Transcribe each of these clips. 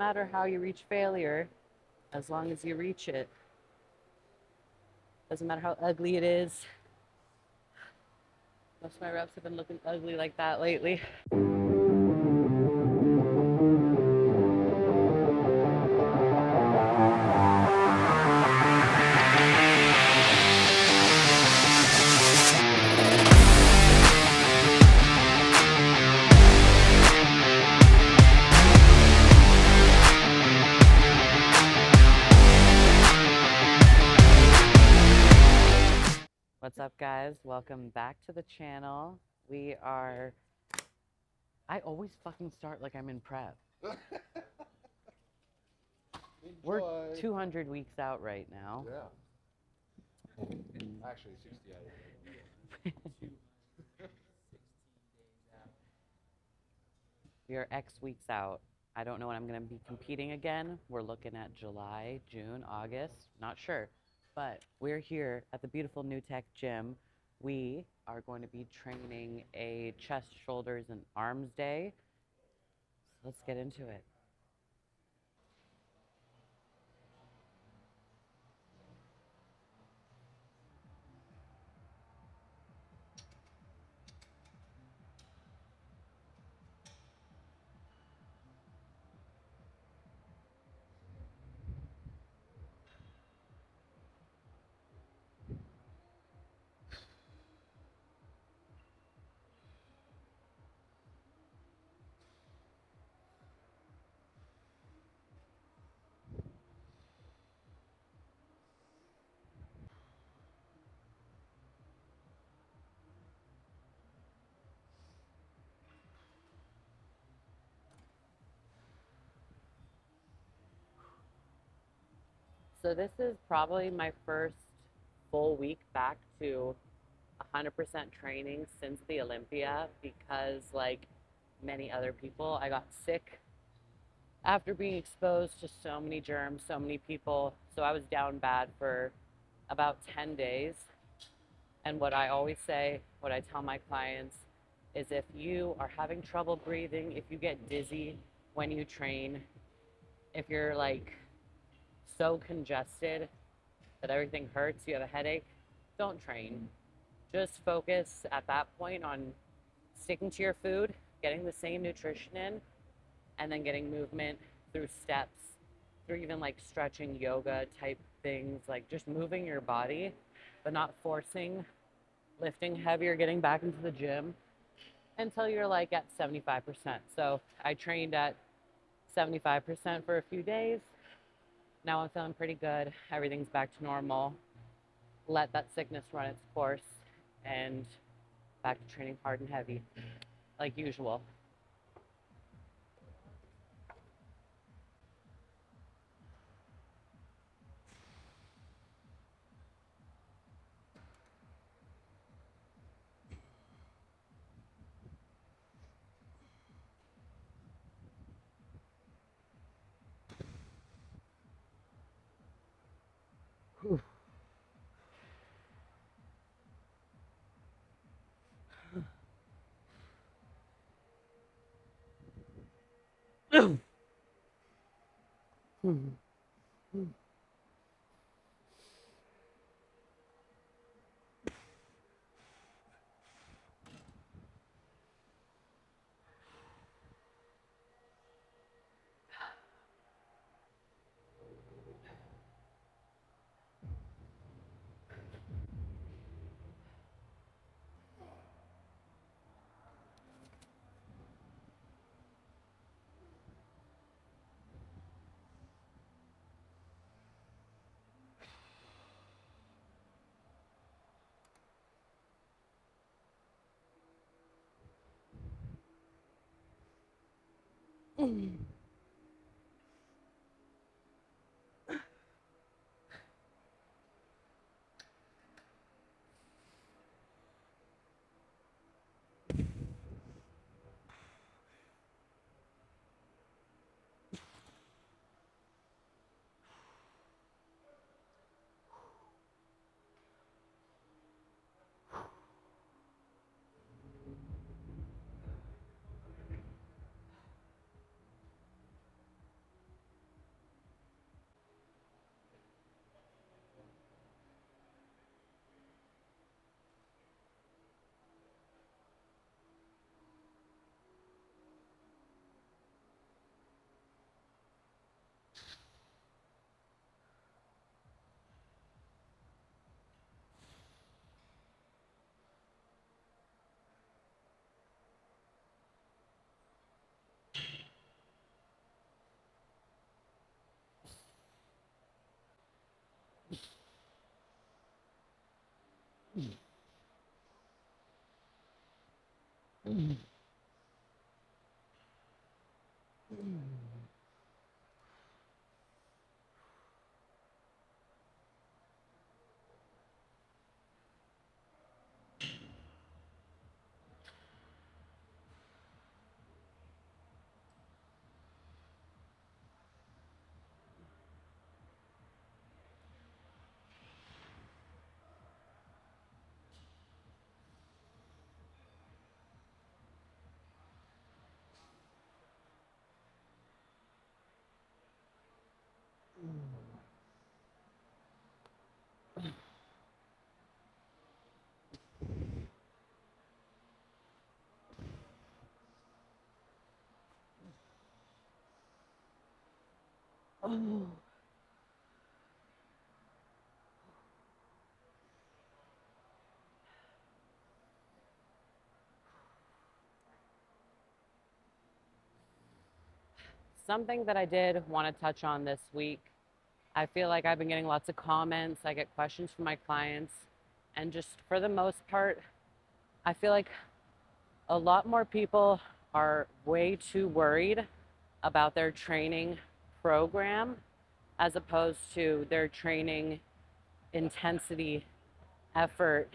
matter how you reach failure, as long as you reach it. Doesn't matter how ugly it is. Most of my reps have been looking ugly like that lately. What's up, guys? Welcome back to the channel. I always fucking start like I'm in prep. We're 200 weeks out right now. Yeah. Actually, 68. We are X weeks out. I don't know when I'm going to be competing again. We're looking at July, June, August. Not sure. But we're here at the beautiful NewTech gym. We are going to be training a chest, shoulders, and arms day. So let's get into it. So this is probably my first full week back to 100% training since the Olympia because, like many other people, I got sick after being exposed to so many germs, so many people. So I was down bad for about 10 days. And what I always say, what I tell my clients is if you are having trouble breathing, if you get dizzy when you train, if you're like so congested that everything hurts, you have a headache, don't train. Just focus at that point on sticking to your food, getting the same nutrition in, and then getting movement through steps, through even like stretching, yoga type things, like just moving your body, but not forcing lifting heavier, getting back into the gym until you're like at 75%. So I trained at 75% for a few days. Now I'm feeling pretty good. Everything's back to normal. Let that sickness run its course and back to training hard and heavy like usual. Oh. Something that I did want to touch on this week, I feel like I've been getting lots of comments. I get questions from my clients. And just for the most part, I feel like a lot more people are way too worried about their training program as opposed to their training intensity, effort,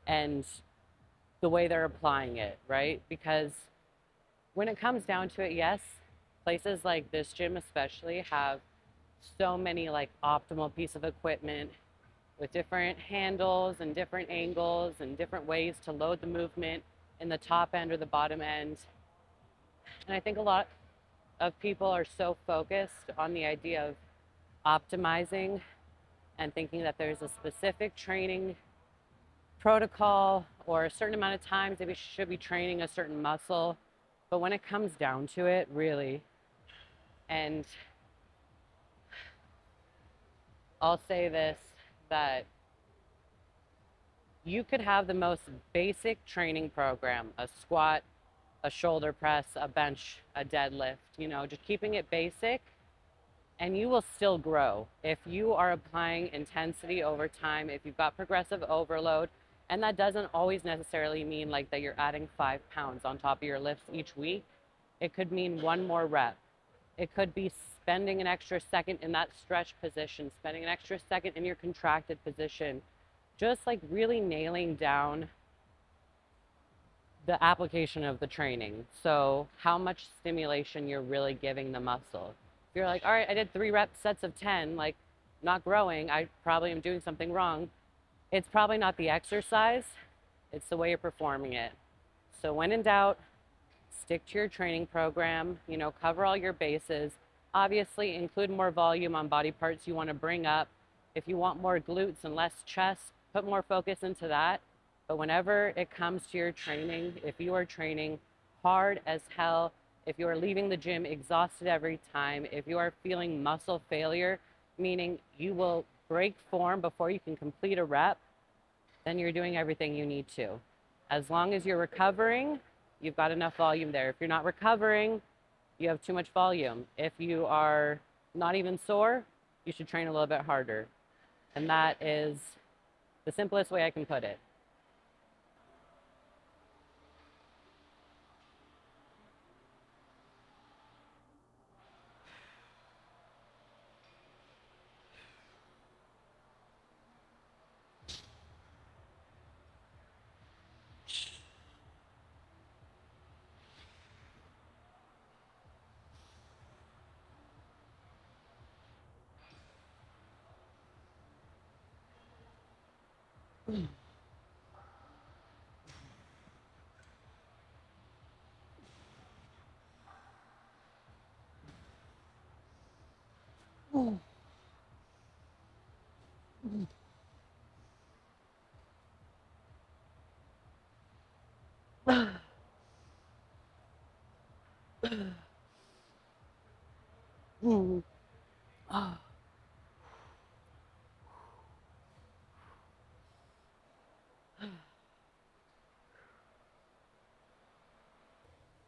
and the way they're applying it, right? Because when it comes down to it, yes, places like this gym especially have so many like optimal piece of equipment with different handles and different angles and different ways to load the movement in the top end or the bottom end. And I think a lot of people are so focused on the idea of optimizing and thinking that there's a specific training protocol or a certain amount of times that we should be training a certain muscle. But when it comes down to it, really, and I'll say this, that you could have the most basic training program, a squat, a shoulder press, a bench, a deadlift, just keeping it basic, and you will still grow. If you are applying intensity over time, if you've got progressive overload, and that doesn't always necessarily mean like that you're adding 5 pounds on top of your lifts each week. It could mean one more rep. It could be spending an extra second in that stretch position, spending an extra second in your contracted position, just like really nailing down the application of the training. So how much stimulation you're really giving the muscle. If you're like, all right, I did 3 sets of 10, like not growing, I probably am doing something wrong. It's probably not the exercise, it's the way you're performing it. So when in doubt, stick to your training program, cover all your bases. Obviously, include more volume on body parts you want to bring up. If you want more glutes and less chest, put more focus into that. But whenever it comes to your training, if you are training hard as hell, if you are leaving the gym exhausted every time, if you are feeling muscle failure, meaning you will break form before you can complete a rep, then you're doing everything you need to. As long as you're recovering, you've got enough volume there. If you're not recovering, you have too much volume. If you are not even sore, you should train a little bit harder. And that is the simplest way I can put it.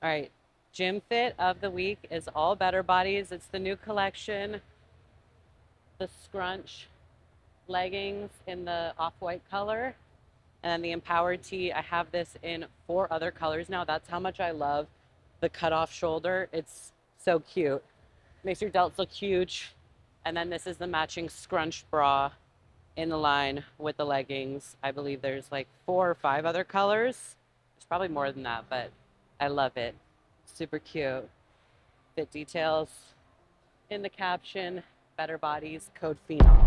All right, gym fit of the week is all Better Bodies. It's the new collection, the scrunch leggings in the off-white color. And then the Empowered Tee, I have this in 4 other colors now. That's how much I love the cutoff shoulder. It's so cute. Makes your delts look huge. And then this is the matching scrunch bra in the line with the leggings. I believe there's like 4 or 5 other colors. There's probably more than that, but I love it. Super cute. Fit details in the caption, Better Bodies, code PHENOM.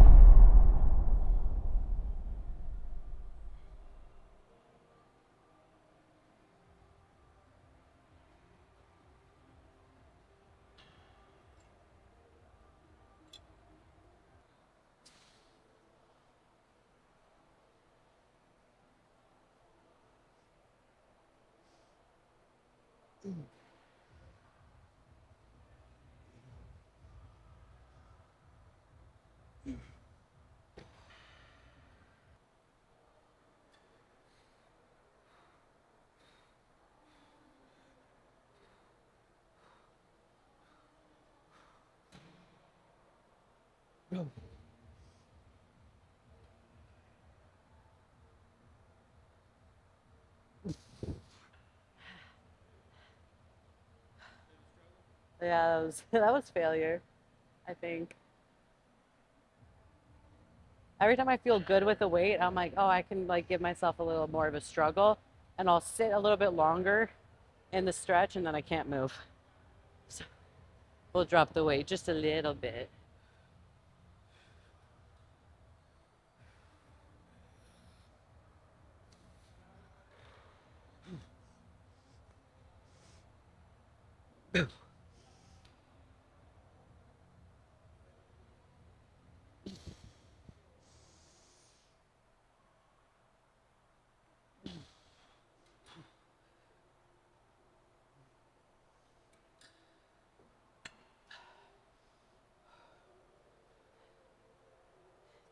Yeah, that was failure, I think. Every time I feel good with the weight, I'm like, oh, I can like give myself a little more of a struggle, and I'll sit a little bit longer in the stretch, and then I can't move. So we'll drop the weight just a little bit.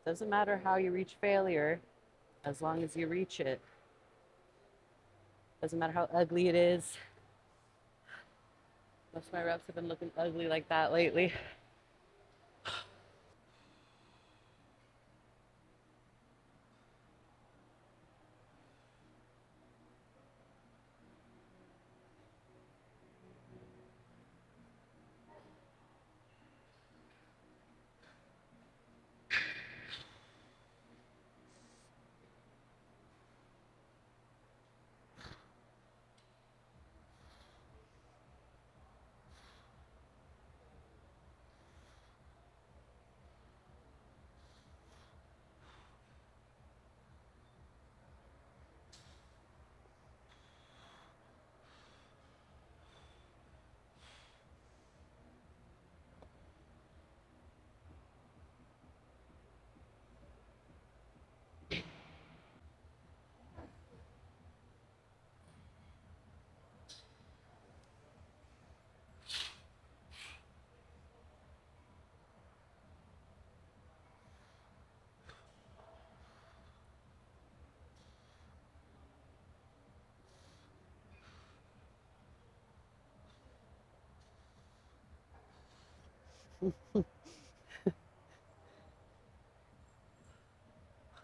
Doesn't matter how you reach failure, as long as you reach it. Doesn't matter how ugly it is. Most of my reps have been looking ugly like that lately.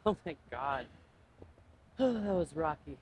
Oh my God. That was rocky.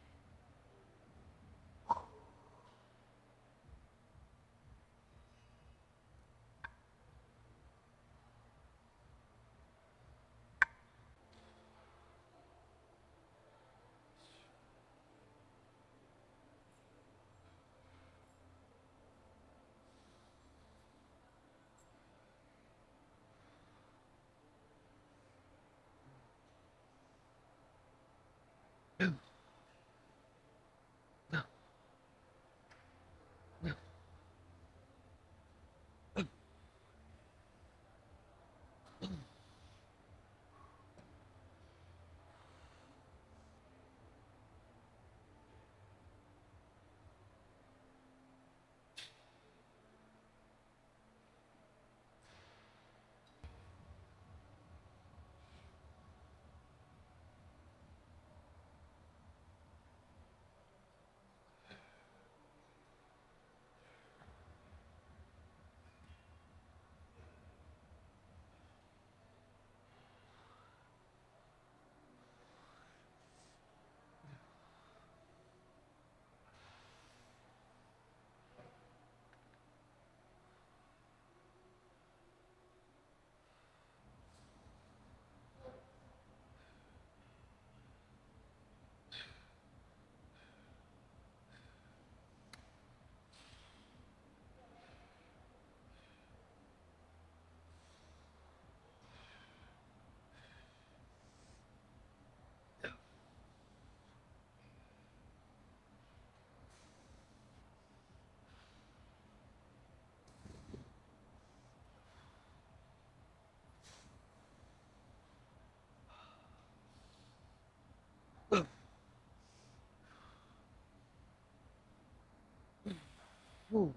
Ooh.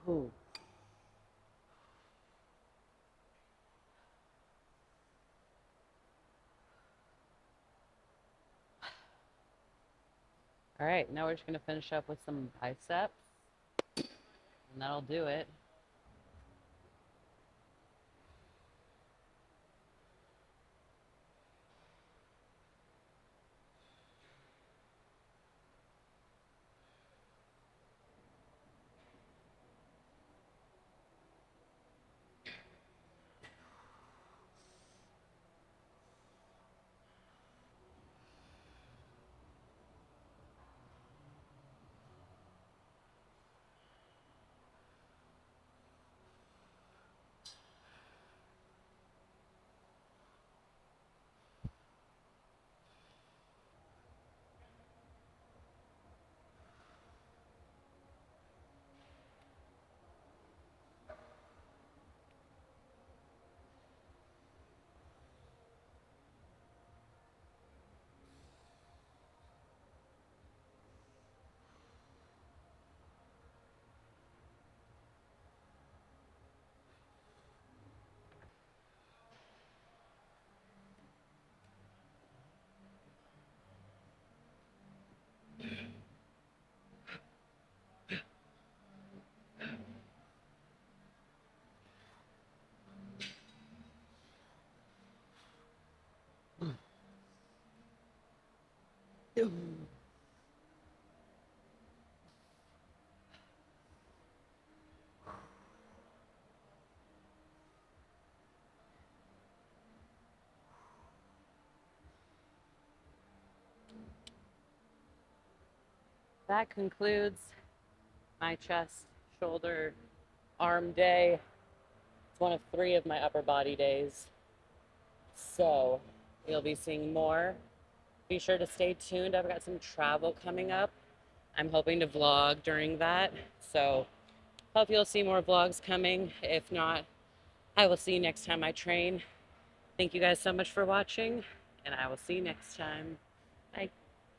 Ooh. All right, now we're just gonna finish up with some biceps, and that'll do it. That concludes my chest, shoulder, arm day. It's one of 3 of my upper body days. So you'll be seeing more. Be sure to stay tuned. I've got some travel coming up. I'm hoping to vlog during that. So hope you'll see more vlogs coming. If not, I will see you next time I train. Thank you guys so much for watching, and I will see you next time. Bye.